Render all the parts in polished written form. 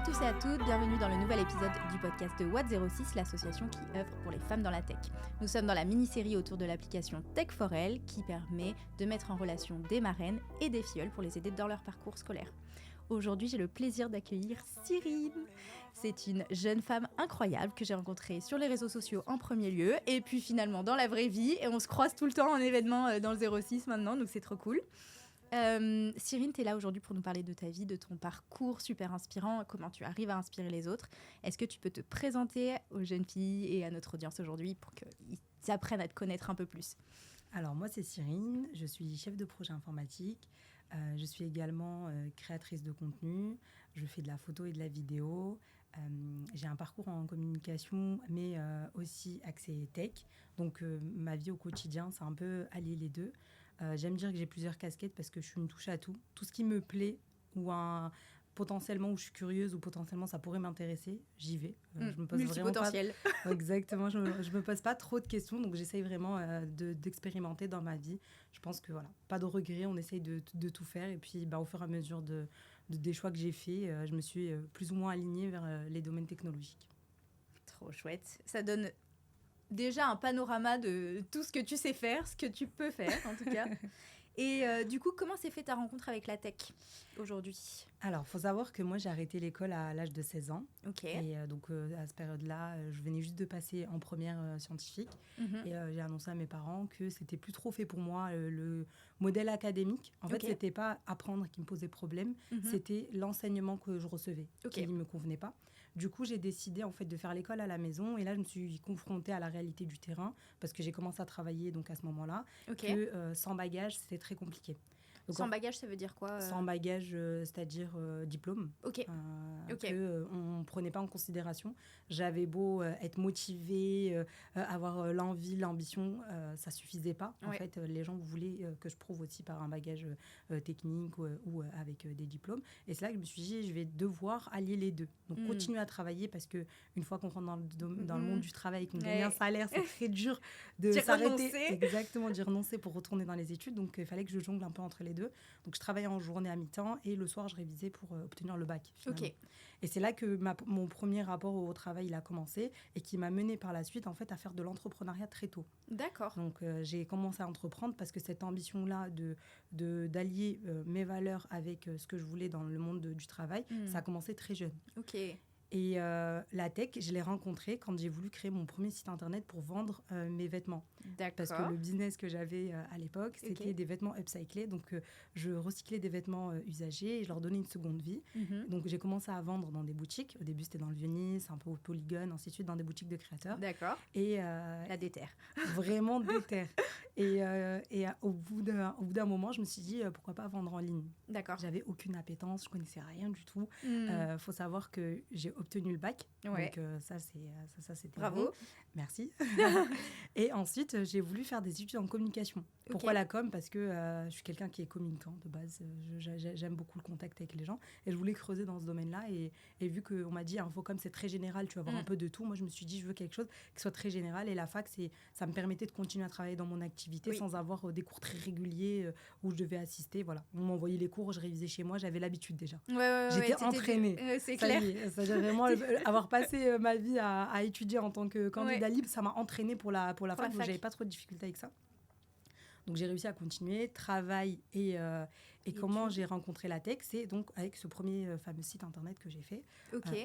tous et à toutes, bienvenue dans le nouvel épisode du podcast de Watt06, l'association qui œuvre pour les femmes dans la tech. Nous sommes dans la mini-série autour de l'application Tech4Elle qui permet de mettre en relation des marraines et des filleuls pour les aider dans leur parcours scolaire. Aujourd'hui, j'ai le plaisir d'accueillir Cyrine. C'est une jeune femme incroyable que j'ai rencontrée sur les réseaux sociaux en premier lieu et puis finalement dans la vraie vie, et on se croise tout le temps en événement dans le 06 maintenant, donc c'est trop cool. Cyrine, tu es là aujourd'hui pour nous parler de ta vie, de ton parcours super inspirant, comment tu arrives à inspirer les autres. Est-ce que tu peux te présenter aux jeunes filles et à notre audience aujourd'hui pour qu'ils apprennent à te connaître un peu plus? Alors moi c'est Cyrine, je suis chef de projet informatique, je suis également créatrice de contenu, je fais de la photo et de la vidéo, j'ai un parcours en communication mais aussi axé tech, donc ma vie au quotidien c'est un peu allier les deux. J'aime dire que j'ai plusieurs casquettes parce que je suis une touche à tout. Tout ce qui me plaît ou potentiellement où je suis curieuse ou potentiellement ça pourrait m'intéresser, j'y vais. Je me pose multipotentiel. Vraiment pas... Exactement, je me pose pas trop de questions, donc j'essaye vraiment d'expérimenter dans ma vie. Je pense que voilà, pas de regrets, on essaye de tout faire et puis au fur et à mesure des choix que j'ai faits, je me suis plus ou moins alignée vers les domaines technologiques. Trop chouette, ça donne déjà un panorama de tout ce que tu sais faire, ce que tu peux faire en tout cas. Et du coup, comment s'est fait ta rencontre avec la tech aujourd'hui? Alors, il faut savoir que moi, j'ai arrêté l'école à l'âge de 16 ans. Ok. Et donc, à cette période-là, je venais juste de passer en première scientifique. Et j'ai annoncé à mes parents que c'était plus trop fait pour moi, le modèle académique. En fait, c'était pas apprendre qui me posait problème, c'était l'enseignement que je recevais qui ne me convenait pas. Du coup, j'ai décidé en fait de faire l'école à la maison. Et là, je me suis confrontée à la réalité du terrain parce que j'ai commencé à travailler donc à ce moment-là. Que sans bagage, c'était très compliqué. Donc, sans bagage, ça veut dire quoi Sans bagage, c'est-à-dire diplôme. On ne prenait pas en considération. J'avais beau être motivée, avoir l'envie, l'ambition, ça ne suffisait pas. En fait, les gens voulaient que je prouve aussi par un bagage technique ou avec des diplômes. Et c'est là que je me suis dit, je vais devoir allier les deux. Donc, continuer à travailler parce qu'une fois qu'on rentre dans le monde du travail et qu'on gagne un salaire, c'est très dur de s'arrêter. Exactement, d'y renoncer pour retourner dans les études. Donc, il fallait que je jongle un peu entre les deux. Donc, je travaillais en journée à mi-temps et le soir, je révisais pour obtenir le bac. Et c'est là que mon premier rapport au travail il a commencé et qui m'a menée par la suite en fait, à faire de l'entrepreneuriat très tôt. D'accord. Donc, j'ai commencé à entreprendre parce que cette ambition-là d'allier mes valeurs avec ce que je voulais dans le monde du travail, ça a commencé très jeune. Ok. Et la tech, je l'ai rencontrée quand j'ai voulu créer mon premier site internet pour vendre mes vêtements. D'accord. Parce que le business que j'avais à l'époque, c'était des vêtements upcyclés. Donc, je recyclais des vêtements usagés et je leur donnais une seconde vie. Donc, j'ai commencé à vendre dans des boutiques. Au début, c'était dans le Vieux-Nice, un peu au Polygone, ainsi de suite, dans des boutiques de créateurs. D'accord. Et la déterre. Vraiment déterre. Et au bout d'un moment, je me suis dit, pourquoi pas vendre en ligne? D'accord. J'avais aucune appétence, je connaissais rien du tout. Faut savoir que j'ai obtenu le bac. Donc, ça, c'était bravo. Bon. Merci. Et ensuite, j'ai voulu faire des études en communication. Pourquoi la com? Parce que je suis quelqu'un qui est communicant de base. J'aime beaucoup le contact avec les gens. Et je voulais creuser dans ce domaine-là. Et vu qu'on m'a dit, infocom, c'est très général, tu vas avoir un peu de tout. Moi, je me suis dit, je veux quelque chose qui soit très général. Et la fac, ça me permettait de continuer à travailler dans mon activité sans avoir des cours très réguliers où je devais assister. Voilà. On m'envoyait les cours, je révisais chez moi. J'avais l'habitude déjà. J'étais entraînée. C'est clair. Ça, j'ai vraiment avoir passé ma vie à étudier en tant que candidat libre, ça m'a entraînée pour la fac, donc j'avais pas trop de difficultés avec ça. Donc j'ai réussi à continuer, travail et comment j'ai rencontré la tech, c'est donc avec ce premier fameux site internet que j'ai fait,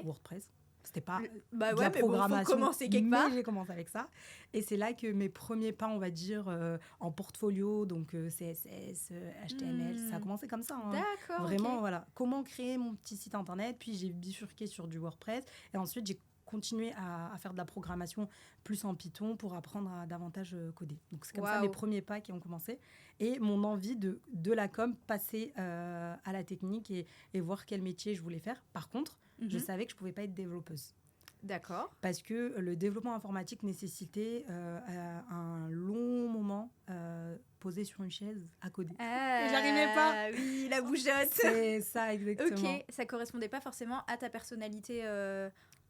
WordPress. C'était pas de la programmation, faut commencer quelque part. Mais j'ai commencé avec ça. Et c'est là que mes premiers pas, on va dire, en portfolio, donc CSS, HTML, ça a commencé comme ça. Hein. D'accord. Vraiment, voilà. Comment créer mon petit site internet, puis j'ai bifurqué sur du WordPress. Et ensuite, j'ai continué à faire de la programmation plus en Python pour apprendre à davantage coder. Donc, c'est comme ça mes premiers pas qui ont commencé. Et mon envie de la com, passer à la technique et voir quel métier je voulais faire. Par contre, je savais que je ne pouvais pas être développeuse. D'accord. Parce que le développement informatique nécessitait un long moment posé sur une chaise à coder. Et j'arrivais pas. Oui, la bougeotte. C'est ça, exactement. Ok, ça correspondait pas forcément à ta personnalité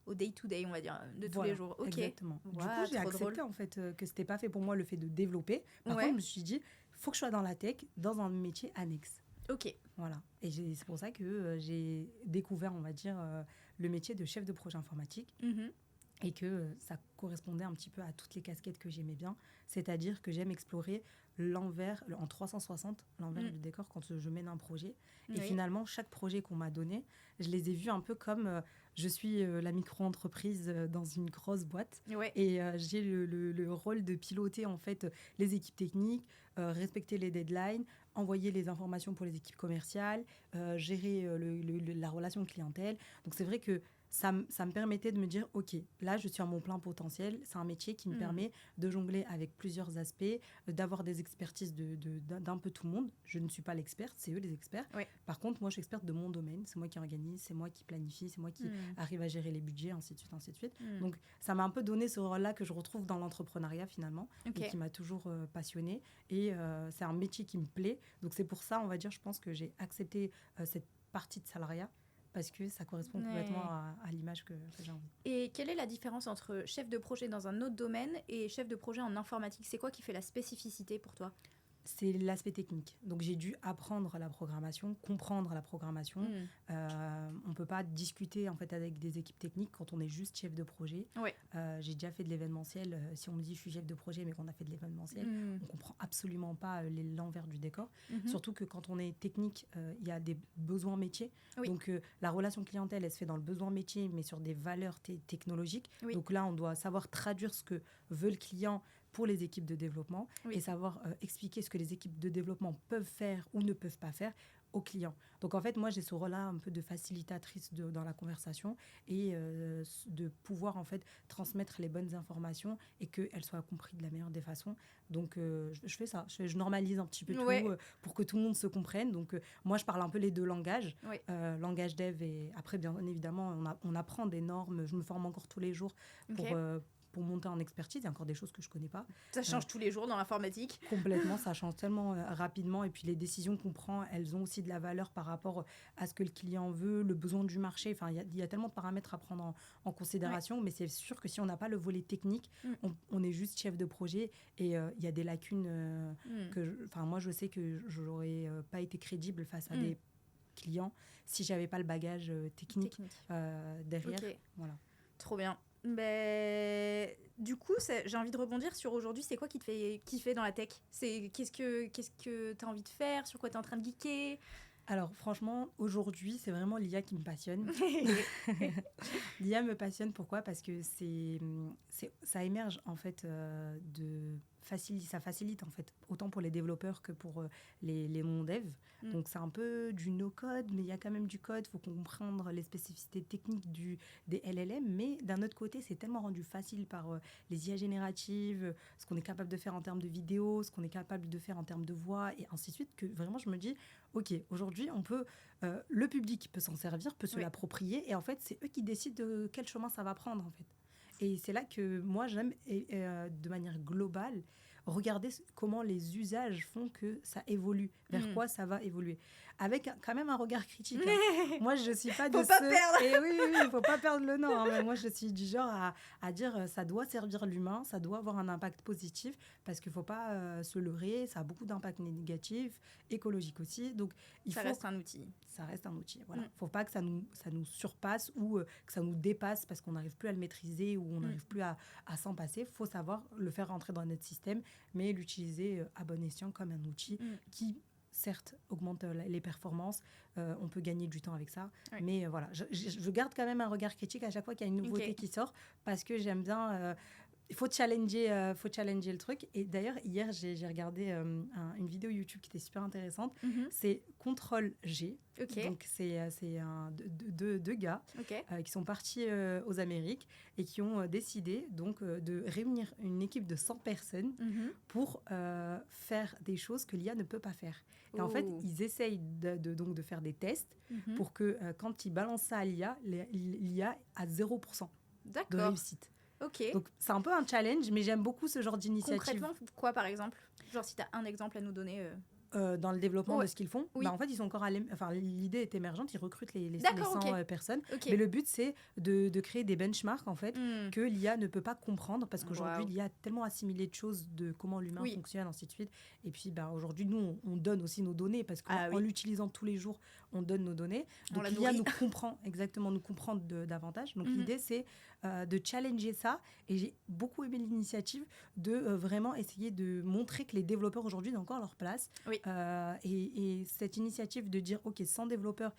au day-to-day, on va dire, de tous les jours. Okay. Exactement. Du coup, j'ai accepté en fait que c'était pas fait pour moi le fait de développer. Par contre, je me suis dit, faut que je sois dans la tech, dans un métier annexe. Ok. Voilà. Et c'est pour ça que j'ai découvert, on va dire, le métier de chef de projet informatique. Et que ça correspondait un petit peu à toutes les casquettes que j'aimais bien. C'est-à-dire que j'aime explorer l'envers, en 360, l'envers du décor quand je mène un projet. Et finalement, chaque projet qu'on m'a donné, je les ai vus un peu comme je suis la micro-entreprise dans une grosse boîte. Et j'ai le rôle de piloter en fait les équipes techniques, respecter les deadlines, envoyer les informations pour les équipes commerciales, gérer la relation clientèle. Donc c'est vrai que ça me permettait de me dire, OK, là, je suis à mon plein potentiel. C'est un métier qui me permet de jongler avec plusieurs aspects, d'avoir des expertises d'un peu tout le monde. Je ne suis pas l'experte, c'est eux les experts. Par contre, moi, je suis experte de mon domaine. C'est moi qui organise, c'est moi qui planifie, c'est moi qui arrive à gérer les budgets, ainsi de suite, ainsi de suite. Donc, ça m'a un peu donné ce rôle-là que je retrouve dans l'entrepreneuriat, finalement, et qui m'a toujours passionnée. Et c'est un métier qui me plaît. Donc, c'est pour ça, on va dire, je pense que j'ai accepté cette partie de salariat, parce que ça correspond complètement à l'image que j'ai envie. Et quelle est la différence entre chef de projet dans un autre domaine et chef de projet en informatique ? C'est quoi qui fait la spécificité pour toi ? C'est l'aspect technique. Donc, j'ai dû apprendre la programmation, comprendre la programmation. On ne peut pas discuter en fait, avec des équipes techniques quand on est juste chef de projet. J'ai déjà fait de l'événementiel. Si on me dit je suis chef de projet mais qu'on a fait de l'événementiel, on ne comprend absolument pas l'envers du décor. Surtout que quand on est technique, il y a des besoins métiers. Donc, la relation clientèle, elle se fait dans le besoin métier, mais sur des valeurs technologiques. Donc là, on doit savoir traduire ce que veut le client pour les équipes de développement et savoir expliquer ce que les équipes de développement peuvent faire ou ne peuvent pas faire aux clients. Donc en fait, moi, j'ai ce rôle-là un peu de facilitatrice dans la conversation et de pouvoir en fait transmettre les bonnes informations et qu'elles soient comprises de la meilleure des façons. Donc je fais ça, je normalise un petit peu tout pour que tout le monde se comprenne. Donc moi, je parle un peu les deux langages, langage dev et après, bien évidemment, on apprend des normes. Je me forme encore tous les jours pour monter en expertise. Il y a encore des choses que je ne connais pas. Ça change tous les jours dans l'informatique. Complètement, ça change tellement rapidement. Et puis les décisions qu'on prend, elles ont aussi de la valeur par rapport à ce que le client veut, le besoin du marché. Enfin, il y a tellement de paramètres à prendre en considération. Mais c'est sûr que si on n'a pas le volet technique, on est juste chef de projet. Et il y a des lacunes moi, je sais que je n'aurais pas été crédible face à des clients si je n'avais pas le bagage technique. Derrière. Voilà. Trop bien. Du coup, j'ai envie de rebondir sur aujourd'hui. C'est quoi qui te fait kiffer dans la tech ? Qu'est-ce que tu as envie de faire ? Sur quoi tu es en train de geeker ? Alors franchement, aujourd'hui, c'est vraiment l'IA qui me passionne. L'IA me passionne, pourquoi ? Parce que ça émerge en fait ça facilite en fait, autant pour les développeurs que pour les non-devs. Donc c'est un peu du no-code, mais il y a quand même du code. Il faut comprendre les spécificités techniques des LLM. Mais d'un autre côté, c'est tellement rendu facile par les IA génératives, ce qu'on est capable de faire en termes de vidéo, ce qu'on est capable de faire en termes de voix, et ainsi de suite, que vraiment je me dis, OK, aujourd'hui, on peut, le public peut s'en servir, peut se l'approprier, et en fait, c'est eux qui décident de quel chemin ça va prendre, en fait. Et c'est là que moi, j'aime, de manière globale, regarder comment les usages font que ça évolue, vers quoi ça va évoluer. Avec quand même un regard critique. Moi, je ne suis pas de ceux... Faut pas perdre. Et oui, il ne faut pas perdre le nom. Mais moi, je suis du genre à dire ça doit servir l'humain, ça doit avoir un impact positif, parce qu'il ne faut pas se leurrer, ça a beaucoup d'impact négatif, écologique aussi. Donc, ça reste un outil. Ça reste un outil, voilà. Il ne faut pas que ça nous surpasse ou que ça nous dépasse parce qu'on n'arrive plus à le maîtriser ou on n'arrive plus à s'en passer. Il faut savoir le faire rentrer dans notre système, mais l'utiliser à bon escient comme un outil qui, certes, augmente les performances. On peut gagner du temps avec ça. Mais voilà, je garde quand même un regard critique à chaque fois qu'il y a une nouveauté qui sort, parce que j'aime bien... il faut challenger le truc. Et d'ailleurs, hier, j'ai regardé une vidéo YouTube qui était super intéressante. C'est Ctrl-G. Donc, c'est deux gars qui sont partis aux Amériques et qui ont décidé donc, de réunir une équipe de 100 personnes pour faire des choses que l'IA ne peut pas faire. Et en fait, ils essayent donc de faire des tests pour que quand ils balancent ça à l'IA, l'IA a 0% de réussite. Donc, c'est un peu un challenge, mais j'aime beaucoup ce genre d'initiative. Concrètement, quoi, par exemple ? Genre, si tu as un exemple à nous donner dans le développement de ce qu'ils font. En fait, ils sont encore l'idée est émergente, ils recrutent les 100 personnes. Mais le but, c'est de créer des benchmarks, en fait, que l'IA ne peut pas comprendre, parce qu'aujourd'hui, l'IA a tellement assimilé de choses de comment l'humain fonctionne, ainsi de suite. Et puis, aujourd'hui, nous, on donne aussi nos données, parce qu'en l'utilisant tous les jours, on donne nos données. Donc, l'IA nous comprend davantage. Donc, l'idée, c'est de challenger ça. Et j'ai beaucoup aimé l'initiative de vraiment essayer de montrer que les développeurs, aujourd'hui, ont encore leur place. Et cette initiative de dire, OK, 100 développeurs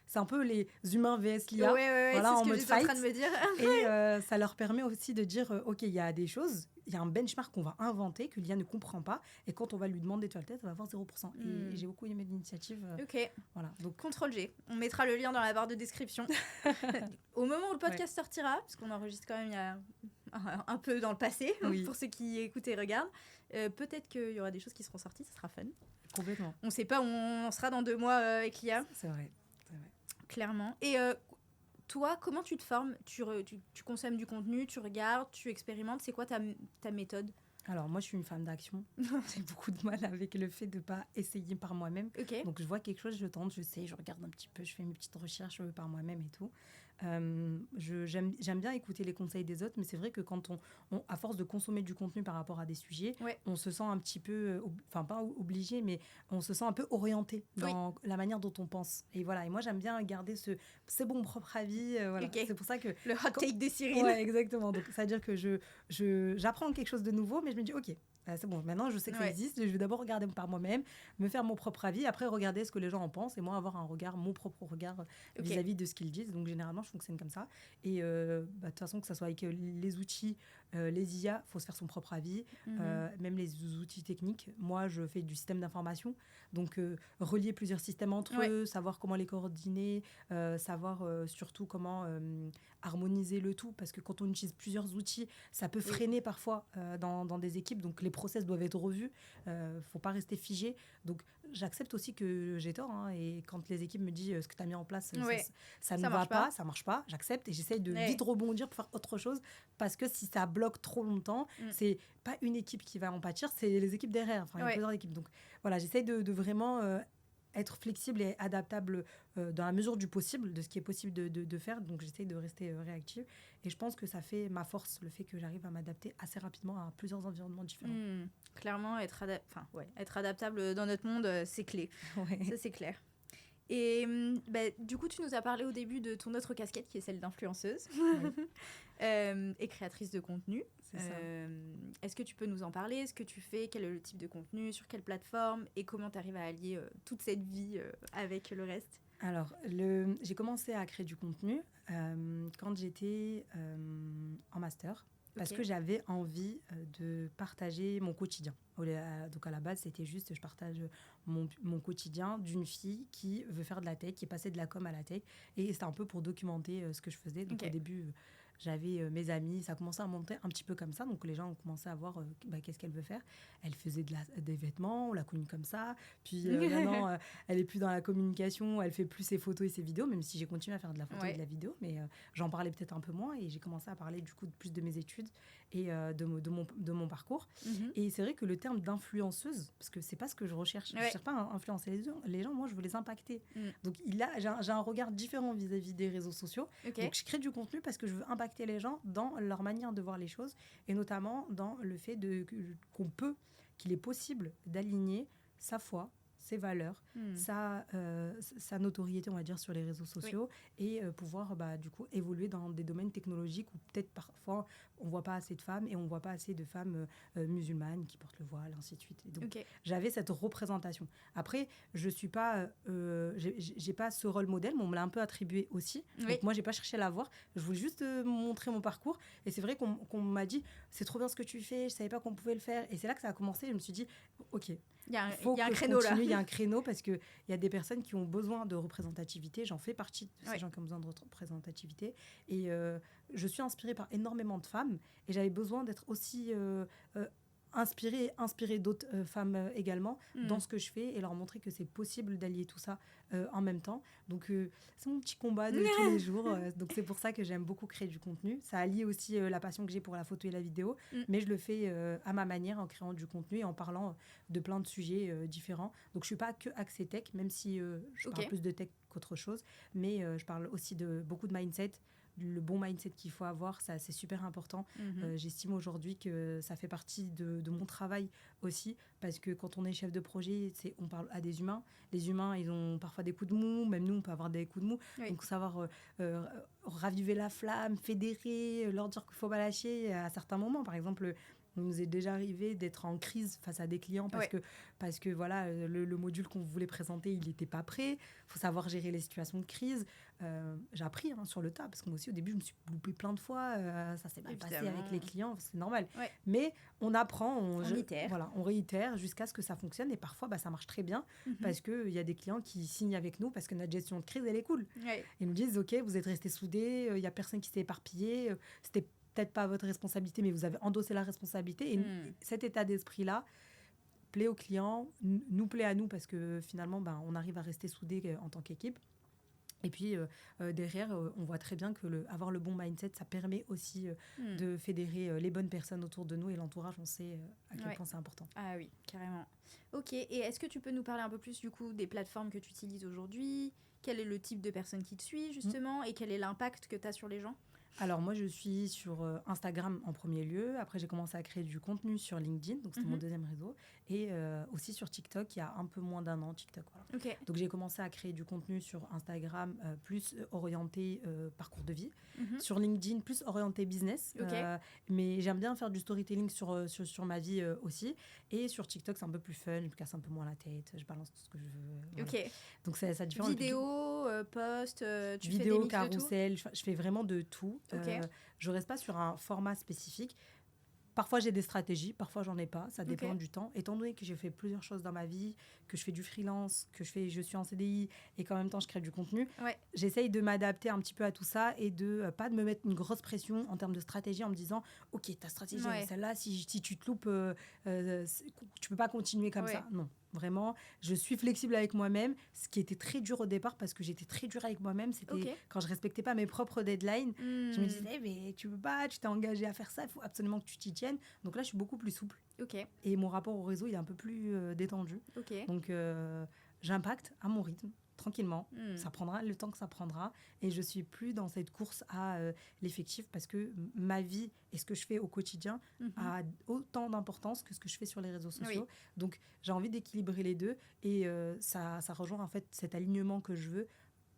c'est un peu les humains vs l'IA, voilà, en mode fight. En train de me dire. Et ça leur permet aussi de dire, OK, il y a des choses, il y a un benchmark qu'on va inventer, que l'IA ne comprend pas, et quand on va lui demander de faire le test, elle va avoir 0%. Et j'ai beaucoup aimé l'initiative. Voilà, donc CTRL-G. On mettra le lien dans la barre de description. Au moment où le podcast sortira, parce qu'on enregistre quand même il y a un peu dans le passé, pour ceux qui écoutent et regardent, peut-être qu'il y aura des choses qui seront sorties, ça sera fun. Complètement. On ne sait pas où on sera dans 2 mois avec l'IA. C'est vrai. Clairement. Et toi, comment tu te formes ? Tu consommes du contenu, tu regardes, tu expérimentes. C'est quoi ta méthode ? Alors, moi, je suis une femme d'action. J'ai beaucoup de mal avec le fait de ne pas essayer par moi-même. Donc, je vois quelque chose, je tente, je sais, je regarde un petit peu, je fais mes petites recherches par moi-même et tout. J'aime bien écouter les conseils des autres, mais c'est vrai que quand à force de consommer du contenu par rapport à des sujets, on se sent un petit peu, enfin pas obligé, mais on se sent un peu orienté dans la manière dont on pense. Et voilà, et moi j'aime bien garder c'est mon propre avis. Voilà. C'est pour ça que le hot take des Cyril. Ouais, exactement. Donc ça veut dire que j'apprends quelque chose de nouveau, mais je me dis ok. C'est bon, maintenant je sais que ça existe, je vais d'abord regarder par moi-même, me faire mon propre avis, après regarder ce que les gens en pensent et moi avoir mon propre regard vis-à-vis de ce qu'ils disent. Donc généralement je fonctionne comme ça. Et de toute façon, que ce soit avec les outils, les IA, il faut se faire son propre avis, même les outils techniques. Moi je fais du système d'information, donc relier plusieurs systèmes entre eux, savoir comment les coordonner, savoir surtout comment harmoniser le tout, parce que quand on utilise plusieurs outils, ça peut freiner parfois dans des équipes, donc les process doivent être revus, faut pas rester figé. Donc j'accepte aussi que j'ai tort, et quand les équipes me disent ce que tu as mis en place, ça ne va pas, ça marche pas, j'accepte et j'essaye de vite rebondir pour faire autre chose, parce que si ça bloque trop longtemps, c'est pas une équipe qui va en pâtir, c'est les équipes derrière, enfin il y a plusieurs équipes. Donc voilà, j'essaye de vraiment être flexible et adaptable dans la mesure du possible, de ce qui est possible de faire. Donc, j'essaie de rester réactive. Et je pense que ça fait ma force, le fait que j'arrive à m'adapter assez rapidement à plusieurs environnements différents. Clairement, être adaptable dans notre monde, c'est clé. Ça, c'est clair. Et du coup, tu nous as parlé au début de ton autre casquette, qui est celle d'influenceuse et créatrice de contenu. C'est ça. Est-ce que tu peux nous en parler ? Ce que tu fais ? Quel est le type de contenu ? Sur quelle plateforme ? Et comment tu arrives à allier toute cette vie avec le reste ? Alors, j'ai commencé à créer du contenu quand j'étais en master. Parce que j'avais envie de partager mon quotidien. Donc à la base, c'était juste, je partage mon quotidien d'une fille qui veut faire de la tech, qui est passée de la com à la tech. Et c'était un peu pour documenter ce que je faisais. Donc au début, j'avais mes amis, ça commençait à monter un petit peu comme ça. Donc les gens ont commencé à voir qu'est-ce qu'elle veut faire. Elle faisait des vêtements, on l'a connue comme ça. Puis maintenant, elle est plus dans la communication, elle fait plus ses photos et ses vidéos, même si j'ai continué à faire de la photo et de la vidéo. Mais j'en parlais peut-être un peu moins et j'ai commencé à parler du coup plus de mes études et de mon parcours. Et c'est vrai que le terme d'influenceuse, parce que c'est pas ce que je recherche. Je cherche pas à influencer les gens, moi je veux les impacter. Donc j'ai un regard différent vis-à-vis des réseaux sociaux. Donc je crée du contenu parce que je veux impacter les gens dans leur manière de voir les choses, et notamment dans le fait qu'il est possible d'aligner sa foi, ses valeurs, sa notoriété, on va dire, sur les réseaux sociaux, et pouvoir du coup évoluer dans des domaines technologiques où peut-être parfois on voit pas assez de femmes, et on voit pas assez de femmes musulmanes qui portent le voile, ainsi de suite. Et donc j'avais cette représentation. Après, je suis pas j'ai pas ce rôle modèle, mais on me l'a un peu attribué aussi. Donc moi j'ai pas cherché à l'avoir, je voulais juste montrer mon parcours. Et c'est vrai qu'on m'a dit c'est trop bien ce que tu fais, je savais pas qu'on pouvait le faire. Et c'est là que ça a commencé. Je me suis dit ok, il y a un créneau là. Il y a un créneau, parce qu'il y a des personnes qui ont besoin de représentativité. J'en fais partie de ces gens qui ont besoin de représentativité. Et je suis inspirée par énormément de femmes. Et j'avais besoin d'être aussi inspirer d'autres femmes également dans ce que je fais et leur montrer que c'est possible d'allier tout ça en même temps. Donc, c'est mon petit combat de tous les jours. Donc, c'est pour ça que j'aime beaucoup créer du contenu. Ça allie aussi la passion que j'ai pour la photo et la vidéo, mais je le fais à ma manière en créant du contenu et en parlant de plein de sujets différents. Donc, je ne suis pas que axée tech, même si je parle plus de tech qu'autre chose, mais je parle aussi de beaucoup de mindset. Le bon mindset qu'il faut avoir, ça, c'est super important. J'estime aujourd'hui que ça fait partie de mon travail aussi, parce que quand on est chef de projet, on parle à des humains. Les humains, ils ont parfois des coups de mou, même nous, on peut avoir des coups de mou. Oui. Donc, savoir raviver la flamme, fédérer, leur dire qu'il ne faut pas lâcher à certains moments. Par exemple, il nous est déjà arrivé d'être en crise face à des clients parce que voilà, le module qu'on voulait présenter, il n'était pas prêt. Il faut savoir gérer les situations de crise. J'ai appris sur le tas, parce que moi aussi, au début, je me suis loupée plein de fois. Ça s'est mal passé avec les clients, c'est normal. Ouais. Mais on apprend, on réitère jusqu'à ce que ça fonctionne. Et parfois, ça marche très bien parce qu'il y a des clients qui signent avec nous parce que notre gestion de crise, elle est cool. Ouais. Ils nous disent, OK, vous êtes restés soudés, il n'y a personne qui s'est éparpillé. C'était peut-être pas votre responsabilité, mais vous avez endossé la responsabilité. Et cet état d'esprit-là plaît aux clients, nous plaît à nous, parce que finalement, on arrive à rester soudés en tant qu'équipe. Et puis, derrière, on voit très bien que avoir le bon mindset, ça permet aussi de fédérer les bonnes personnes autour de nous. Et l'entourage, on sait à quel point c'est important. Ah oui, carrément. Ok, et est-ce que tu peux nous parler un peu plus, du coup, des plateformes que tu utilises aujourd'hui ? Quel est le type de personne qui te suit, justement ? Et quel est l'impact que tu as sur les gens ? Alors, moi, je suis sur Instagram en premier lieu. Après, j'ai commencé à créer du contenu sur LinkedIn, donc c'était mon deuxième réseau. Et aussi sur TikTok, il y a un peu moins d'un an, TikTok. Voilà. Okay. Donc, j'ai commencé à créer du contenu sur Instagram, plus orienté parcours de vie. Sur LinkedIn, plus orienté business. Okay. Mais j'aime bien faire du storytelling sur ma vie aussi. Et sur TikTok, c'est un peu plus fun. Je me casse un peu moins la tête. Je balance tout ce que je veux. Voilà. Okay. Donc, ça différent. Vidéo, post, tu vidéo, fais des mix carousel, de tout ? Je fais vraiment de tout. Okay. Je ne reste pas sur un format spécifique. Parfois, j'ai des stratégies, parfois, j'en ai pas. Ça dépend du temps. Étant donné que j'ai fait plusieurs choses dans ma vie, que je fais du freelance, que je suis en CDI et qu'en même temps, je crée du contenu, j'essaye de m'adapter un petit peu à tout ça et de pas de me mettre une grosse pression en termes de stratégie en me disant « Ok, ta stratégie, celle-là, si tu te loupes, tu peux pas continuer comme ça. » Non. Vraiment, je suis flexible avec moi-même, ce qui était très dur au départ parce que j'étais très dure avec moi-même. C'était quand je respectais pas mes propres deadlines. Je me disais, mais tu peux pas, tu t'es engagé à faire ça, il faut absolument que tu t'y tiennes. Donc là, je suis beaucoup plus souple. Et mon rapport au réseau, il est un peu plus détendu. Donc, j'impacte à mon rythme, tranquillement. Ça prendra le temps que ça prendra. Et je suis plus dans cette course à l'effectif parce que ma vie et ce que je fais au quotidien a autant d'importance que ce que je fais sur les réseaux sociaux. Donc, j'ai envie d'équilibrer les deux. Et ça rejoint en fait cet alignement que je veux.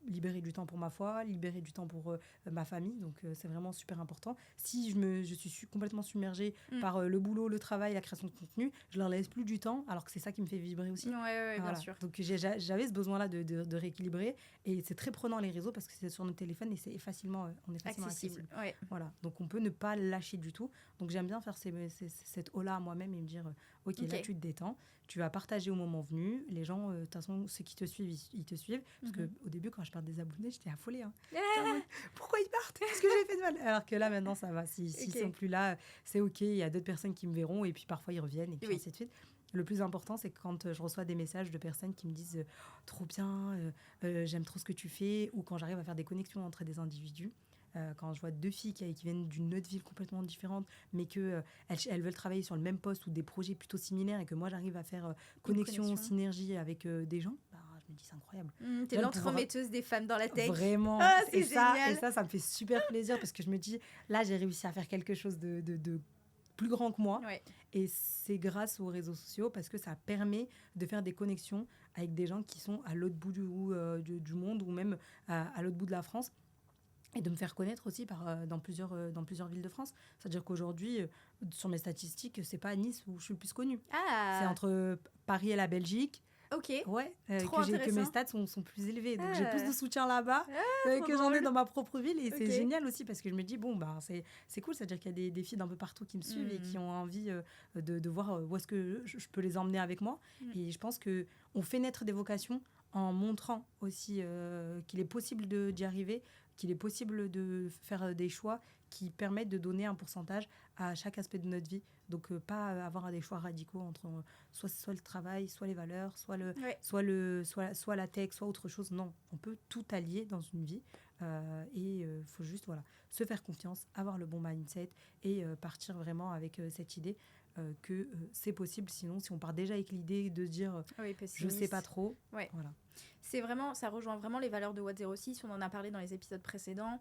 Libérer du temps pour ma foi, libérer du temps pour ma famille. Donc, c'est vraiment super important. Si je suis complètement submergée par le boulot, le travail, la création de contenu, je leur laisse plus du temps, alors que c'est ça qui me fait vibrer aussi. Voilà. Bien sûr. Donc, j'avais ce besoin-là de rééquilibrer. Et c'est très prenant, les réseaux, parce que c'est sur notre téléphone et on est facilement accessible. Voilà. Donc, on peut ne pas lâcher du tout. Donc, j'aime bien faire cette eau-là à moi-même et me dire, OK, là, tu te détends. Tu vas partager au moment venu. Les gens, de toute façon, ceux qui te suivent, ils te suivent. Parce qu'au début, quand je parle des abonnés, j'étais affolée. Pourquoi ils partent ? Qu'est-ce que j'ai fait de mal ? Alors que là, maintenant, ça va. S'ils sont plus là, c'est OK. Il y a d'autres personnes qui me verront et puis parfois, ils reviennent et puis ainsi de suite. Le plus important, c'est que quand je reçois des messages de personnes qui me disent « Trop bien, j'aime trop ce que tu fais » ou quand j'arrive à faire des connexions entre des individus. Quand je vois deux filles qui viennent d'une autre ville complètement différente, mais qu'elles veulent travailler sur le même poste ou des projets plutôt similaires et que moi, j'arrive à faire connexion, synergie avec des gens, je me dis, c'est incroyable. T'es l'entremetteuse des femmes dans la tech. Vraiment. Ah, c'est génial. Ça me fait super plaisir parce que je me dis, là, j'ai réussi à faire quelque chose de plus grand que moi. Et c'est grâce aux réseaux sociaux parce que ça permet de faire des connexions avec des gens qui sont à l'autre bout du monde ou même à l'autre bout de la France. Et de me faire connaître aussi dans plusieurs villes de France. C'est-à-dire qu'aujourd'hui, sur mes statistiques, c'est pas à Nice où je suis le plus connue. C'est entre Paris et la Belgique. Ouais, que mes stats sont plus élevés. Donc, j'ai plus de soutien là-bas que j'en ai dans ma propre ville. Et c'est génial aussi parce que je me dis, c'est cool. C'est-à-dire qu'il y a des filles d'un peu partout qui me suivent et qui ont envie de voir où est-ce que je peux les emmener avec moi. Et je pense qu'on fait naître des vocations en montrant aussi qu'il est possible d'y arriver qu'il est possible de faire des choix qui permettent de donner un pourcentage à chaque aspect de notre vie. Donc, pas avoir des choix radicaux entre soit le travail, soit les valeurs, soit la tech, soit autre chose. Non, on peut tout allier dans une vie. Et il faut juste se faire confiance, avoir le bon mindset et partir vraiment avec cette idée que c'est possible. Sinon, si on part déjà avec l'idée de se dire je ne sais pas trop, voilà. C'est vraiment, ça rejoint vraiment les valeurs de Watt 06. On en a parlé dans les épisodes précédents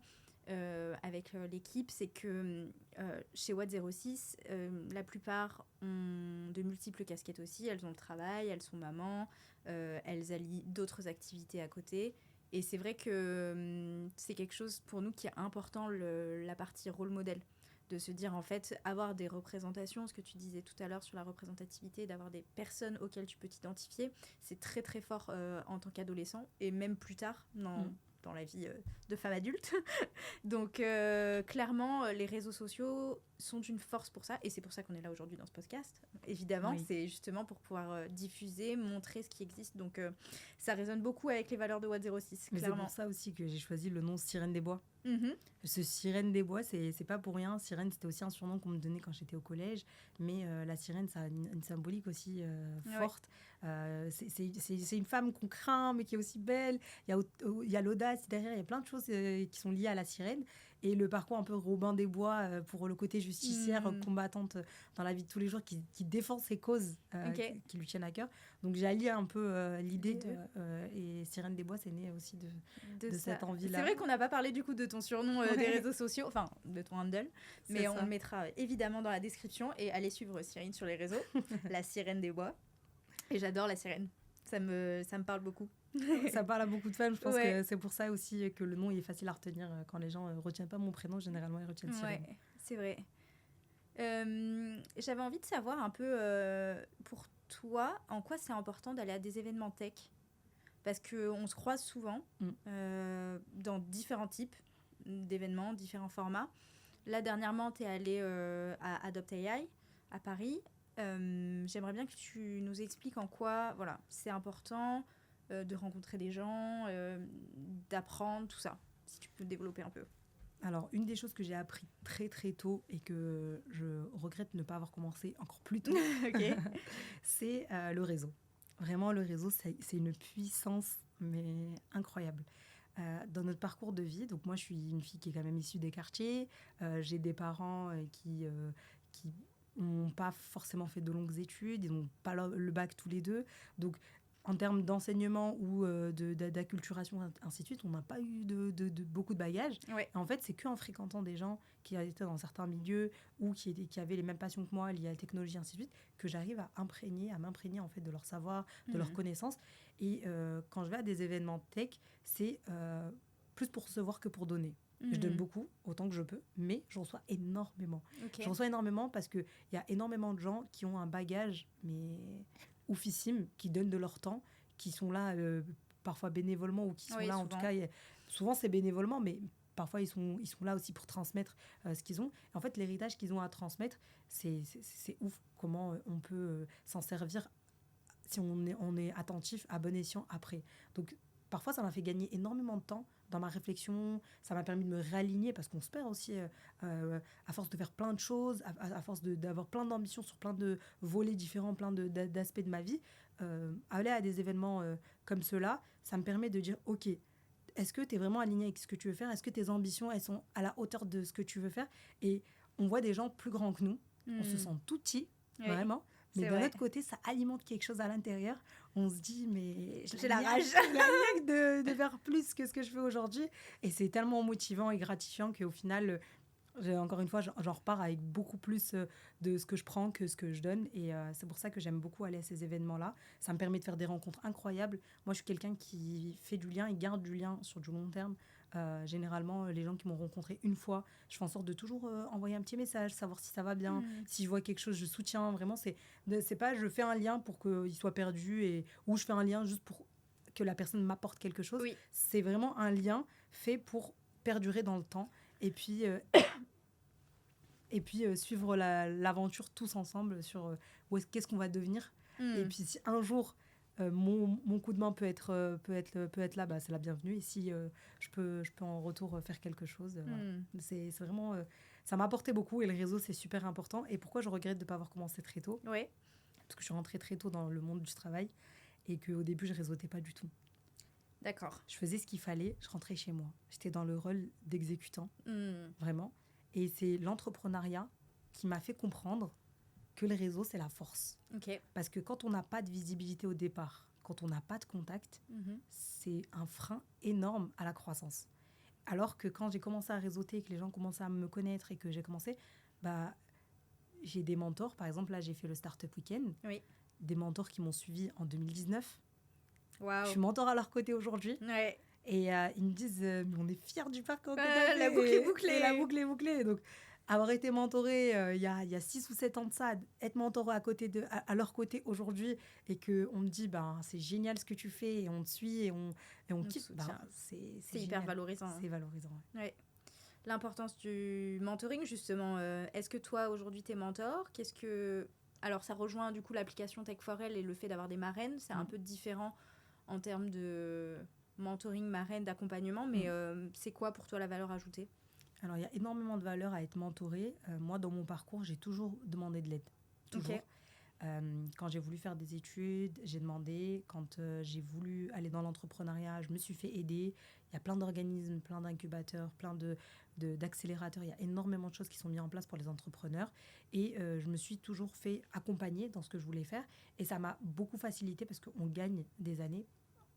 avec l'équipe. C'est que chez Watt 06, la plupart ont de multiples casquettes aussi. Elles ont le travail, elles sont mamans, elles allient d'autres activités à côté. Et c'est vrai que c'est quelque chose pour nous qui est important, la partie rôle modèle. De se dire, en fait, avoir des représentations, ce que tu disais tout à l'heure sur la représentativité, d'avoir des personnes auxquelles tu peux t'identifier, c'est très très fort en tant qu'adolescent et même plus tard dans la vie de femme adulte. Donc clairement, les réseaux sociaux sont une force pour ça et c'est pour ça qu'on est là aujourd'hui dans ce podcast. Évidemment, c'est justement pour pouvoir diffuser, montrer ce qui existe. Donc ça résonne beaucoup avec les valeurs de Watt 06. Mais c'est pour ça aussi que j'ai choisi le nom Sirène des Bois. Ce Sirène des Bois, c'est pas pour rien. Sirène, c'était aussi un surnom qu'on me donnait quand j'étais au collège. Mais la sirène, ça a une symbolique aussi forte. C'est une femme qu'on craint, mais qui est aussi belle. Il y a l'audace derrière. Il y a plein de choses qui sont liées à la sirène. Et le parcours un peu Robin des Bois pour le côté justicière, combattante dans la vie de tous les jours, qui défend ses causes qui lui tiennent à cœur. Donc j'ai allié un peu l'idée et Sirène des Bois, c'est né aussi de cette envie-là. C'est vrai qu'on n'a pas parlé du coup de ton surnom des réseaux sociaux, enfin de ton handle, mais on le mettra évidemment dans la description et allez suivre Sirène sur les réseaux, la Sirène des Bois. Et j'adore la sirène, ça me parle beaucoup. Ça parle à beaucoup de femmes, je pense que c'est pour ça aussi que le nom est facile à retenir. Quand les gens ne retiennent pas mon prénom, généralement ils retiennent Sirène. Ouais, c'est vrai. J'avais envie de savoir un peu pour toi, en quoi c'est important d'aller à des événements tech, parce qu'on se croise souvent dans différents types d'événements, différents formats. Là, dernièrement, tu es allée à Adopt AI à Paris. J'aimerais bien que tu nous expliques en quoi c'est important de rencontrer des gens, d'apprendre, tout ça. Si tu peux développer un peu. Alors, une des choses que j'ai appris très très tôt et que je regrette de ne pas avoir commencé encore plus tôt, c'est le réseau. Vraiment, le réseau, c'est une puissance mais incroyable. Dans notre parcours de vie, donc moi je suis une fille qui est quand même issue des quartiers, j'ai des parents qui n'ont pas forcément fait de longues études, ils n'ont pas le bac tous les deux, donc en termes d'enseignement ou d'acculturation, ainsi de suite, on n'a pas eu de beaucoup de bagages. Ouais. En fait, c'est qu'en fréquentant des gens qui étaient dans certains milieux ou qui avaient les mêmes passions que moi liées à la technologie, ainsi de suite, que j'arrive à m'imprégner en fait, de leur savoir, de leurs connaissances. Et quand je vais à des événements tech, c'est plus pour recevoir que pour donner. Je donne beaucoup, autant que je peux, mais j'en reçois énormément. J'en reçois énormément parce qu'il y a énormément de gens qui ont un bagage, mais oufissimes, qui donnent de leur temps, qui sont là parfois bénévolement ou qui sont là souvent. En tout cas, souvent c'est bénévolement, mais parfois ils sont là aussi pour transmettre ce qu'ils ont. Et en fait, l'héritage qu'ils ont à transmettre, c'est ouf comment on peut s'en servir si on est attentif à bon escient après. Donc parfois ça m'a fait gagner énormément de temps dans ma réflexion, ça m'a permis de me réaligner parce qu'on se perd aussi à force de faire plein de choses, à force d'avoir plein d'ambitions sur plein de volets différents, plein d'aspects de ma vie. Aller à des événements comme ceux-là, ça me permet de dire ok, est-ce que tu es vraiment aligné avec ce que tu veux faire? Est-ce que tes ambitions, elles sont à la hauteur de ce que tu veux faire? Et on voit des gens plus grands que nous, on se sent tout petit, vraiment. Mais d'un autre côté, ça alimente quelque chose à l'intérieur. On se dit, mais j'ai la rage de faire plus que ce que je fais aujourd'hui. Et c'est tellement motivant et gratifiant qu'au final, encore une fois, j'en repars avec beaucoup plus de ce que je prends que ce que je donne. Et c'est pour ça que j'aime beaucoup aller à ces événements-là. Ça me permet de faire des rencontres incroyables. Moi, je suis quelqu'un qui fait du lien et garde du lien sur du long terme. Généralement, les gens qui m'ont rencontré une fois, je fais en sorte de toujours envoyer un petit message, savoir si ça va bien, si je vois quelque chose, je soutiens. Vraiment, c'est pas je fais un lien pour qu'il soit perdu ou je fais un lien juste pour que la personne m'apporte quelque chose. Oui. C'est vraiment un lien fait pour perdurer dans le temps et puis suivre l'aventure tous ensemble sur qu'est-ce qu'on va devenir. Et puis si un jour mon coup de main peut être là, bah, c'est la bienvenue. Et si je peux en retour faire quelque chose, voilà. C'est vraiment... ça m'a apporté beaucoup et le réseau, c'est super important. Et pourquoi je regrette de ne pas avoir commencé très tôt ? Ouais. Parce que je suis rentrée très tôt dans le monde du travail et qu'au début, je ne réseautais pas du tout. D'accord. Je faisais ce qu'il fallait, je rentrais chez moi. J'étais dans le rôle d'exécutant, vraiment. Et c'est l'entrepreneuriat qui m'a fait comprendre que le réseau, c'est la force. Okay. Parce que quand on n'a pas de visibilité au départ, quand on n'a pas de contact, c'est un frein énorme à la croissance. Alors que quand j'ai commencé à réseauter, que les gens commençaient à me connaître et que j'ai commencé, bah, j'ai des mentors. Par exemple, là, j'ai fait le Startup Weekend. Oui. Des mentors qui m'ont suivi en 2019. Wow. Je suis mentor à leur côté aujourd'hui. Ouais. Et ils me disent, mais on est fiers du parcours que t'as fait. La boucle est bouclée. Et la boucle est bouclée. Donc, avoir été mentorée il y a 6 ou 7 ans de ça, être mentorée à leur côté aujourd'hui et qu'on me dit, ben, c'est génial ce que tu fais et on te suit et on kiffe, ben, c'est hyper valorisant. C'est valorisant. Ouais. L'importance du mentoring, justement. Est-ce que toi, aujourd'hui, t'es mentor ? Alors, ça rejoint du coup l'application Tech4L et le fait d'avoir des marraines. C'est un peu différent en termes de mentoring, marraine, d'accompagnement. Mais c'est quoi pour toi la valeur ajoutée ? Alors, il y a énormément de valeur à être mentorée. Moi, dans mon parcours, j'ai toujours demandé de l'aide. Toujours. Okay. Quand j'ai voulu faire des études, j'ai demandé. Quand j'ai voulu aller dans l'entrepreneuriat, je me suis fait aider. Il y a plein d'organismes, plein d'incubateurs, plein d'accélérateurs. Il y a énormément de choses qui sont mises en place pour les entrepreneurs. Et je me suis toujours fait accompagner dans ce que je voulais faire. Et ça m'a beaucoup facilité parce qu'on gagne des années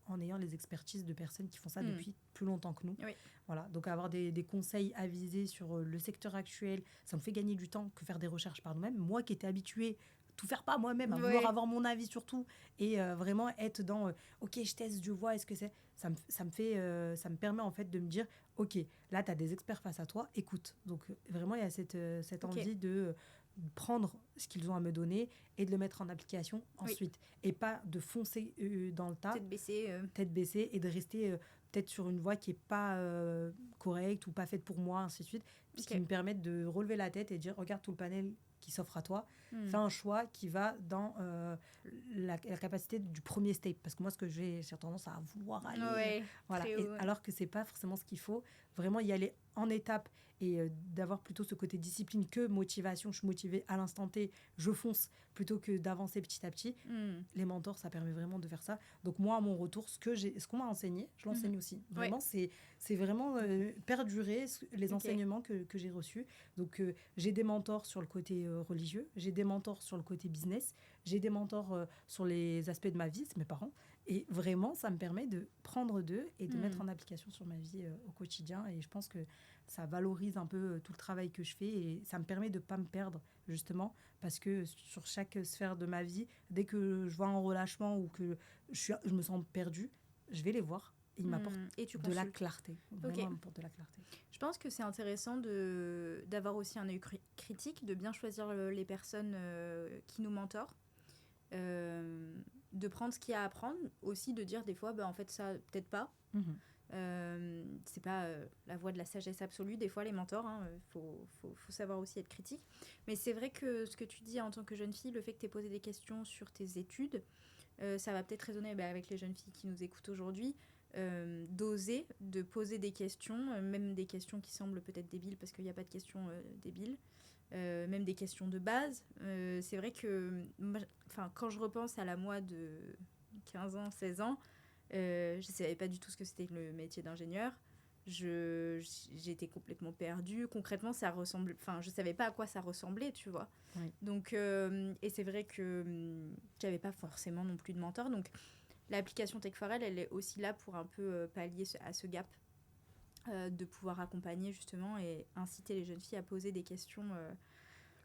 en ayant les expertises de personnes qui font ça depuis plus longtemps que nous. Oui. Voilà. Donc, avoir des conseils avisés sur le secteur actuel, ça me fait gagner du temps que faire des recherches par nous-mêmes. Moi qui étais habituée tout faire par moi-même, à vouloir avoir mon avis sur tout et vraiment être dans ok, je teste, je vois, est-ce que c'est... Ça me permet en fait de me dire ok, là, tu as des experts face à toi, écoute. Donc, vraiment, il y a cette envie de prendre ce qu'ils ont à me donner et de le mettre en application ensuite. Et pas de foncer dans le tas. Tête baissée et de rester peut-être sur une voie qui n'est pas correcte ou pas faite pour moi, ainsi de suite. Ce qui me permet de relever la tête et de dire, regarde tout le panel qui s'offre à toi. Fais un choix qui va dans la capacité du premier step. Parce que moi, ce que j'ai tendance à vouloir aller... voilà. Alors que ce n'est pas forcément ce qu'il faut. Vraiment y aller en étapes et d'avoir plutôt ce côté discipline que motivation. Je suis motivée à l'instant T, je fonce plutôt que d'avancer petit à petit. Les mentors, ça permet vraiment de faire ça. Donc moi, à mon retour, ce qu'on m'a enseigné, je l'enseigne aussi. Vraiment, c'est vraiment perdurer les enseignements que j'ai reçus. Donc j'ai des mentors sur le côté religieux, j'ai des mentors sur le côté business, j'ai des mentors sur les aspects de ma vie, c'est mes parents. Et vraiment, ça me permet de prendre d'eux et de mettre en application sur ma vie au quotidien. Et je pense que ça valorise un peu tout le travail que je fais et ça me permet de ne pas me perdre, justement, parce que sur chaque sphère de ma vie, dès que je vois un relâchement ou que je me sens perdue, je vais les voir et ils m'apportent de la clarté. Vraiment, m'apportent de la clarté. Je pense que c'est intéressant d'avoir aussi un œil critique, de bien choisir les personnes qui nous mentorent. De prendre ce qu'il y a à apprendre, aussi de dire des fois, en fait, ça, peut-être pas. C'est pas la voie de la sagesse absolue, des fois, les mentors, faut savoir aussi être critique. Mais c'est vrai que ce que tu dis en tant que jeune fille, le fait que tu aies posé des questions sur tes études, ça va peut-être résonner avec les jeunes filles qui nous écoutent aujourd'hui, d'oser, de poser des questions, même des questions qui semblent peut-être débiles, parce qu'il n'y a pas de questions débiles. Même des questions de base. C'est vrai que quand je repense à la moi de 15 ans, 16 ans, je ne savais pas du tout ce que c'était que le métier d'ingénieur. J'étais complètement perdue. Concrètement, je ne savais pas à quoi ça ressemblait, tu vois. Oui. Donc, et c'est vrai que je n'avais pas forcément non plus de mentor. Donc, l'application Tech4L, elle est aussi là pour un peu pallier à ce gap. De pouvoir accompagner justement et inciter les jeunes filles à poser des questions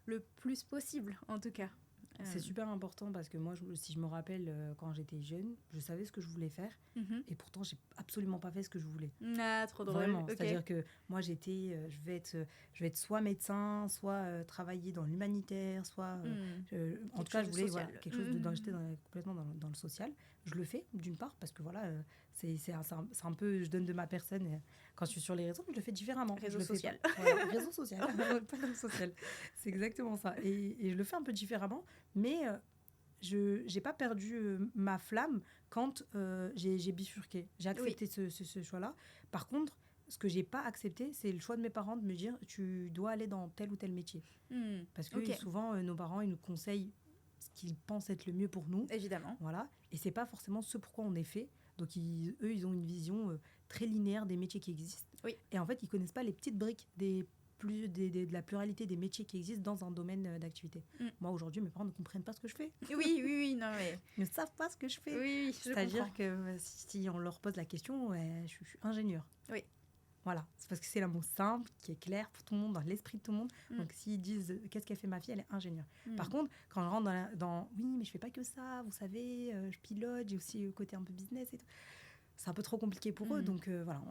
le plus possible, en tout cas. C'est super important parce que moi, si je me rappelle, quand j'étais jeune, je savais ce que je voulais faire et pourtant, j'ai absolument pas fait ce que je voulais. Ah, trop drôle. Vraiment. Okay. C'est-à-dire que moi, je vais être soit médecin, soit travailler dans l'humanitaire, soit... en tout cas, je voulais quelque chose j'étais complètement dans le social. Je le fais, d'une part, parce que voilà, c'est un peu... Je donne de ma personne quand je suis sur les réseaux, mais je le fais différemment. Réseau social. Réseau social, pas comme social. C'est exactement ça. Et je le fais un peu différemment, mais je n'ai pas perdu ma flamme quand j'ai bifurqué. J'ai accepté ce choix-là. Par contre, ce que j'ai pas accepté, c'est le choix de mes parents de me dire tu dois aller dans tel ou tel métier. Parce que souvent, nos parents, ils nous conseillent ce qu'ils pensent être le mieux pour nous. Évidemment. Voilà. Et c'est pas forcément ce pourquoi on est fait. Donc, eux, ils ont une vision très linéaire des métiers qui existent. Oui. Et en fait, ils connaissent pas les petites briques de la pluralité des métiers qui existent dans un domaine d'activité. Moi, aujourd'hui, mes parents ne comprennent pas ce que je fais. Oui, non mais... Ils ne savent pas ce que je fais. Oui, c'est-à-dire que si on leur pose la question, je suis ingénieur. Oui. Voilà, c'est parce que c'est un mot simple, qui est clair pour tout le monde, dans l'esprit de tout le monde. Donc, s'ils disent qu'est-ce qu'elle fait ma fille, elle est ingénieure. Par contre, quand je rentre dans oui, mais je fais pas que ça, vous savez, je pilote, j'ai aussi le côté un peu business et tout. C'est un peu trop compliqué pour eux, donc voilà,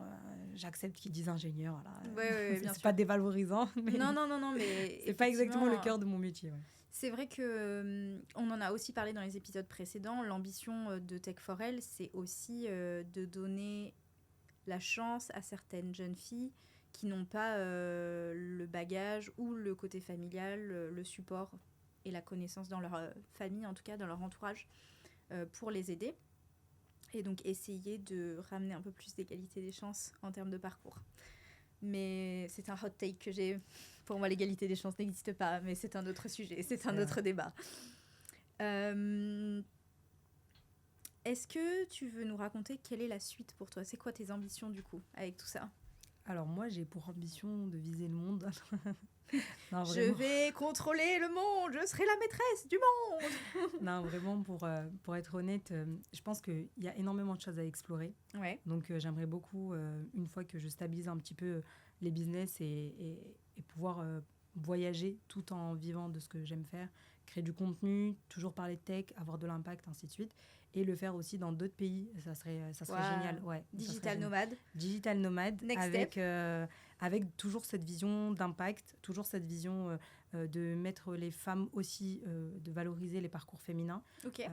j'accepte qu'ils disent ingénieur. Voilà. Bien c'est sûr. pas dévalorisant, mais non, mais c'est pas exactement le cœur de mon métier. Ouais. C'est vrai que on en a aussi parlé dans les épisodes précédents. L'ambition de Tech4Elle, c'est aussi de donner la chance à certaines jeunes filles qui n'ont pas le bagage ou le côté familial, le support et la connaissance dans leur famille, en tout cas dans leur entourage, pour les aider. Et donc essayer de ramener un peu plus d'égalité des chances en termes de parcours. Mais c'est un hot take que j'ai. Pour moi, l'égalité des chances n'existe pas, mais c'est un autre sujet, c'est un autre débat. Est-ce que tu veux nous raconter quelle est la suite pour toi ? C'est quoi tes ambitions du coup avec tout ça ? Alors moi, j'ai pour ambition de viser le monde. Non, je vais contrôler le monde, je serai la maîtresse du monde. Non, vraiment, pour être honnête, je pense qu'il y a énormément de choses à explorer. Ouais. Donc j'aimerais beaucoup, une fois que je stabilise un petit peu les business et pouvoir voyager tout en vivant de ce que j'aime faire, créer du contenu, toujours parler de tech, avoir de l'impact, ainsi de suite. Et le faire aussi dans d'autres pays, ça serait génial. Ouais, Digital nomade. Digital nomade, Next avec toujours cette vision d'impact, toujours cette vision de mettre les femmes aussi, de valoriser les parcours féminins. Okay.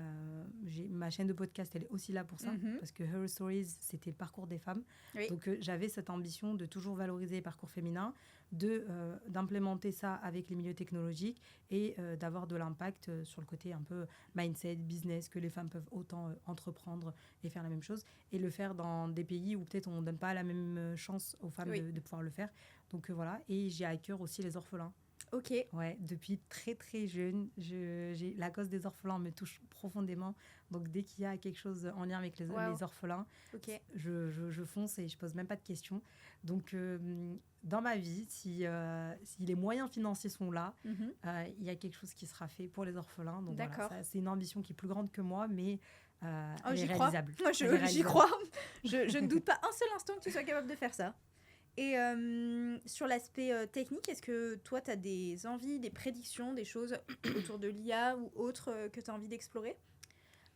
Ma chaîne de podcast, elle est aussi là pour ça, parce que Her Stories, c'était le parcours des femmes. Oui. Donc j'avais cette ambition de toujours valoriser les parcours féminins, d'implémenter ça avec les milieux technologiques et d'avoir de l'impact sur le côté un peu mindset, business, que les femmes peuvent autant entreprendre et faire la même chose, et le faire dans des pays où peut-être on ne donne pas la même chance aux femmes de pouvoir le faire. Donc voilà, et j'ai à cœur aussi les orphelins. Ok. Ouais, depuis très très jeune, la cause des orphelins me touche profondément. Donc dès qu'il y a quelque chose en lien avec les orphelins, je fonce et je pose même pas de questions. Donc dans ma vie, si les moyens financiers sont là, il y a quelque chose qui sera fait pour les orphelins. Donc voilà, c'est une ambition qui est plus grande que moi, mais elle est réalisable. Moi, j'y crois. Je ne doute pas un seul instant que tu sois capable de faire ça. Et sur l'aspect technique, est-ce que toi, tu as des envies, des prédictions, des choses autour de l'IA ou autres que tu as envie d'explorer ?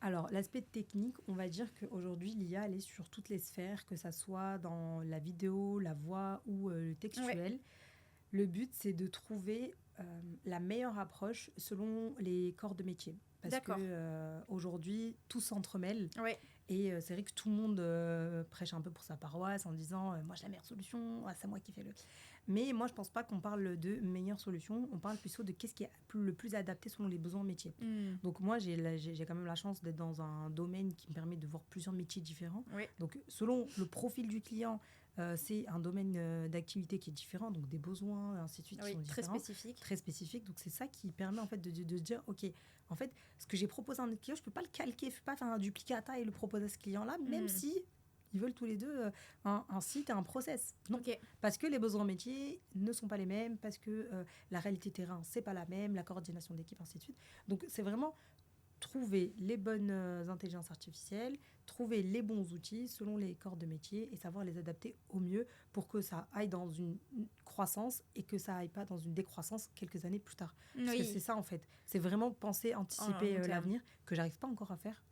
Alors, l'aspect technique, on va dire qu'aujourd'hui, l'IA, elle est sur toutes les sphères, que ça soit dans la vidéo, la voix ou le textuel. Ouais. Le but, c'est de trouver la meilleure approche selon les corps de métier. Parce qu'aujourd'hui, tout s'entremêle. Ouais. Et c'est vrai que tout le monde prêche un peu pour sa paroisse en disant moi j'ai la meilleure solution, c'est moi qui fais le. Mais moi je pense pas qu'on parle de meilleure solution, on parle plutôt de qu'est-ce qui est le plus adapté selon les besoins métiers. Donc moi j'ai quand même la chance d'être dans un domaine qui me permet de voir plusieurs métiers différents. Oui. Donc selon le profil du client, c'est un domaine d'activité qui est différent, donc des besoins, ainsi de suite, qui sont différents. Très spécifique. Donc c'est ça qui permet en fait de se dire ok, en fait ce que j'ai proposé à un client, je peux pas le calquer, je peux pas faire un duplicata et le proposer à ce client-là, même si ils veulent tous les deux un site et un process. Non, parce que les besoins métiers ne sont pas les mêmes, parce que la réalité terrain c'est pas la même, la coordination d'équipe, ainsi de suite. Donc c'est vraiment trouver les bonnes intelligences artificielles, trouver les bons outils selon les corps de métier et savoir les adapter au mieux pour que ça aille dans une croissance et que ça aille pas dans une décroissance quelques années plus tard. Parce que c'est ça en fait. C'est vraiment penser, anticiper l'avenir, que j'arrive pas encore à faire,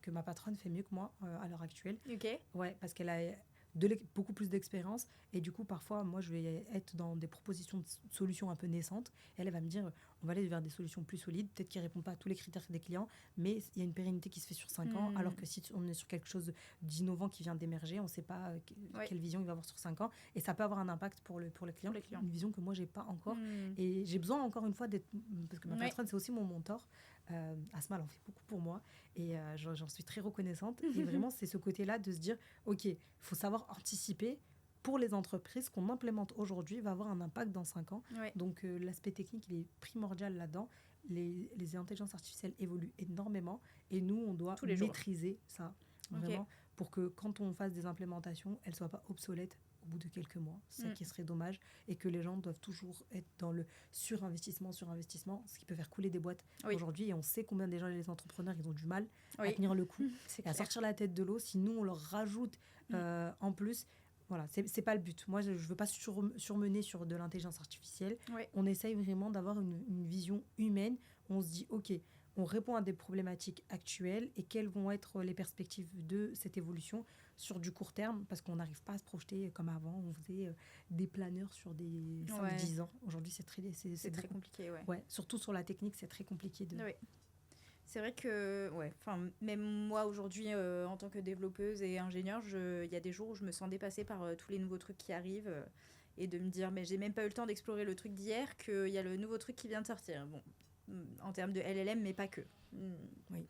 que ma patronne fait mieux que moi à l'heure actuelle. Ouais, parce qu'elle a beaucoup plus d'expérience et du coup parfois moi je vais être dans des propositions de solutions un peu naissantes et elle va me dire on va aller vers des solutions plus solides, peut-être qui ne répondent pas à tous les critères des clients, mais il y a une pérennité qui se fait sur 5 ans, alors que si on est sur quelque chose d'innovant qui vient d'émerger, on ne sait pas quelle vision il va avoir sur 5 ans et ça peut avoir un impact pour le client, une vision que moi j'ai pas encore et j'ai besoin encore une fois d'être, parce que ma patronne c'est aussi mon mentor, Asma, elle en fait beaucoup pour moi et j'en suis très reconnaissante. Et vraiment, c'est ce côté-là de se dire, OK, il faut savoir anticiper pour les entreprises qu'on implémente aujourd'hui va avoir un impact dans 5 ans. Ouais. Donc, l'aspect technique, il est primordial là-dedans. Les intelligences artificielles évoluent énormément et nous, on doit maîtriser ça, vraiment, pour que quand on fasse des implémentations, elles ne soient pas obsolètes au bout de quelques mois. C'est ça qui serait dommage et que les gens doivent toujours être dans le surinvestissement, ce qui peut faire couler des boîtes aujourd'hui. Et on sait combien déjà les entrepreneurs, ils ont du mal à tenir le coup et à sortir la tête de l'eau. Si nous, on leur rajoute en plus... Voilà, c'est pas le but. Moi, je veux pas surmener sur de l'intelligence artificielle. On essaye vraiment d'avoir une vision humaine. On se dit, OK, on répond à des problématiques actuelles et quelles vont être les perspectives de cette évolution sur du court terme, parce qu'on n'arrive pas à se projeter comme avant. On faisait des planeurs sur des 5-10 ans. Aujourd'hui, c'est très compliqué. Surtout sur la technique, c'est très compliqué. C'est vrai que, même moi aujourd'hui, en tant que développeuse et ingénieure, il y a des jours où je me sens dépassée par tous les nouveaux trucs qui arrivent et de me dire, mais j'ai même pas eu le temps d'explorer le truc d'hier, qu'il y a le nouveau truc qui vient de sortir. Bon, en termes de LLM, mais pas que. Oui.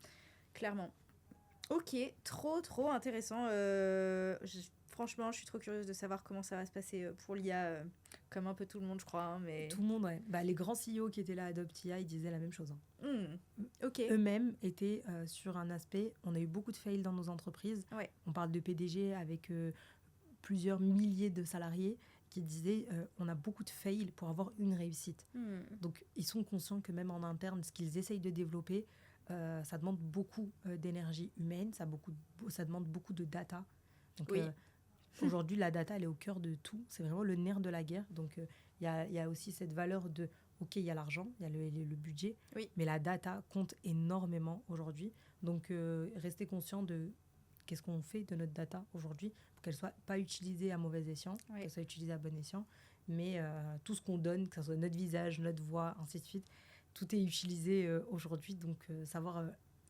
Clairement. Ok, trop intéressant. Franchement, je suis trop curieuse de savoir comment ça va se passer pour l'IA, comme un peu tout le monde, je crois. Hein, mais... Tout le monde, ouais. Les grands CEO qui étaient là à Adoptia, ils disaient la même chose. Ok. Eux-mêmes étaient sur un aspect... On a eu beaucoup de fails dans nos entreprises. Ouais. On parle de PDG avec plusieurs milliers de salariés qui disaient on a beaucoup de fails pour avoir une réussite. Donc, ils sont conscients que même en interne, ce qu'ils essayent de développer, ça demande beaucoup d'énergie humaine, ça demande beaucoup de data. Donc, aujourd'hui, la data, elle est au cœur de tout. C'est vraiment le nerf de la guerre. Donc, il y a aussi cette valeur de, OK, il y a l'argent, il y a le budget, mais la data compte énormément aujourd'hui. Donc, restez conscient de qu'est-ce qu'on fait de notre data aujourd'hui pour qu'elle ne soit pas utilisée à mauvais escient, qu'elle soit utilisée à bon escient. Mais tout ce qu'on donne, que ce soit notre visage, notre voix, ainsi de suite, tout est utilisé aujourd'hui. Donc, savoir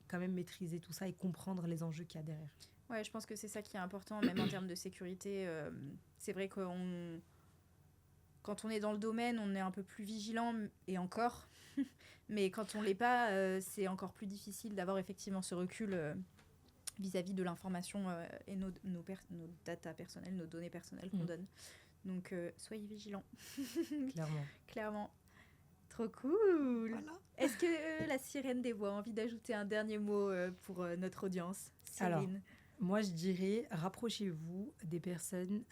quand même maîtriser tout ça et comprendre les enjeux qu'il y a derrière. Ouais, je pense que c'est ça qui est important, même en termes de sécurité. C'est vrai que quand on est dans le domaine, on est un peu plus vigilant, et encore. Mais quand on ne l'est pas, c'est encore plus difficile d'avoir effectivement ce recul vis-à-vis de l'information et nos data personnelles, nos données personnelles qu'on donne. Donc, soyez vigilants. Clairement. Trop cool. Voilà. Est-ce que la sirène des voix a envie d'ajouter un dernier mot pour notre audience, Cyrine? Alors, moi, je dirais, rapprochez-vous des personnes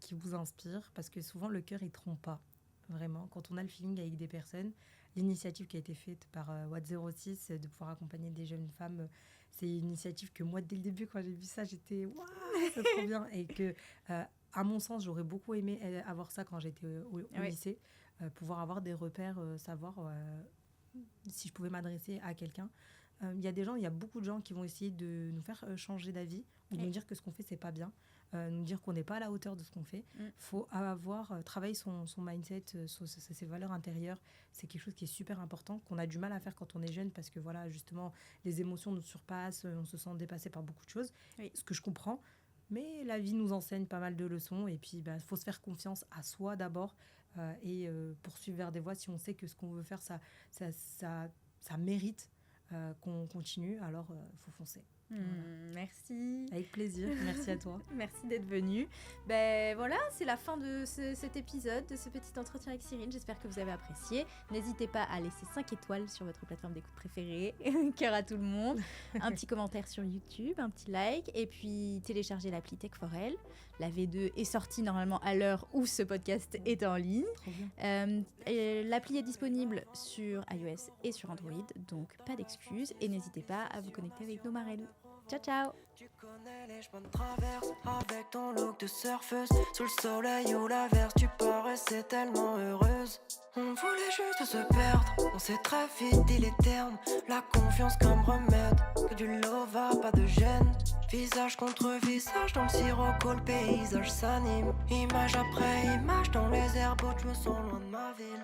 qui vous inspirent, parce que souvent, le cœur, il ne trompe pas, vraiment. Quand on a le feeling avec des personnes, l'initiative qui a été faite par Watt06 de pouvoir accompagner des jeunes femmes, c'est une initiative que moi, dès le début, quand j'ai vu ça, j'étais « waouh, c'est trop bien !» Et que, à mon sens, j'aurais beaucoup aimé avoir ça quand j'étais au lycée, pouvoir avoir des repères, savoir si je pouvais m'adresser à quelqu'un. Il y a beaucoup de gens qui vont essayer de nous faire changer d'avis ou de nous dire que ce qu'on fait, c'est pas bien, nous dire qu'on n'est pas à la hauteur de ce qu'on fait. Faut travailler son mindset, ses valeurs intérieures. C'est quelque chose qui est super important, qu'on a du mal à faire quand on est jeune parce que, voilà, justement, les émotions nous surpassent, on se sent dépassé par beaucoup de choses, ce que je comprends. Mais la vie nous enseigne pas mal de leçons et puis il faut se faire confiance à soi d'abord et poursuivre vers des voies. Si on sait que ce qu'on veut faire, ça mérite qu'on continue, alors il faut foncer. Merci. Avec plaisir, merci à toi. Merci d'être venue. Ben voilà, c'est la fin de cet épisode, de ce petit entretien avec Cyrine. J'espère que vous avez apprécié. N'hésitez pas à laisser 5 étoiles sur votre plateforme d'écoute préférée. Cœur à tout le monde. Un petit commentaire sur YouTube, un petit like. Et puis téléchargez l'appli Tech4Elle. La V2 est sortie normalement à l'heure où ce podcast est en ligne. L'appli est disponible sur iOS et sur Android, donc pas d'excuses. Et n'hésitez pas à vous connecter avec nos marraines. Ciao, ciao. Tu connais les chemins de traverse avec ton look de surfeuse. Sous le soleil ou l'averse, tu paraissais tellement heureuse. On voulait juste se perdre, on sait très vite il est terne. La confiance comme remède, que du lova, pas de gêne. Visage contre visage, dans le sirocco, le paysage s'anime. Image après image, dans les airs beaux, je me sens loin de ma ville.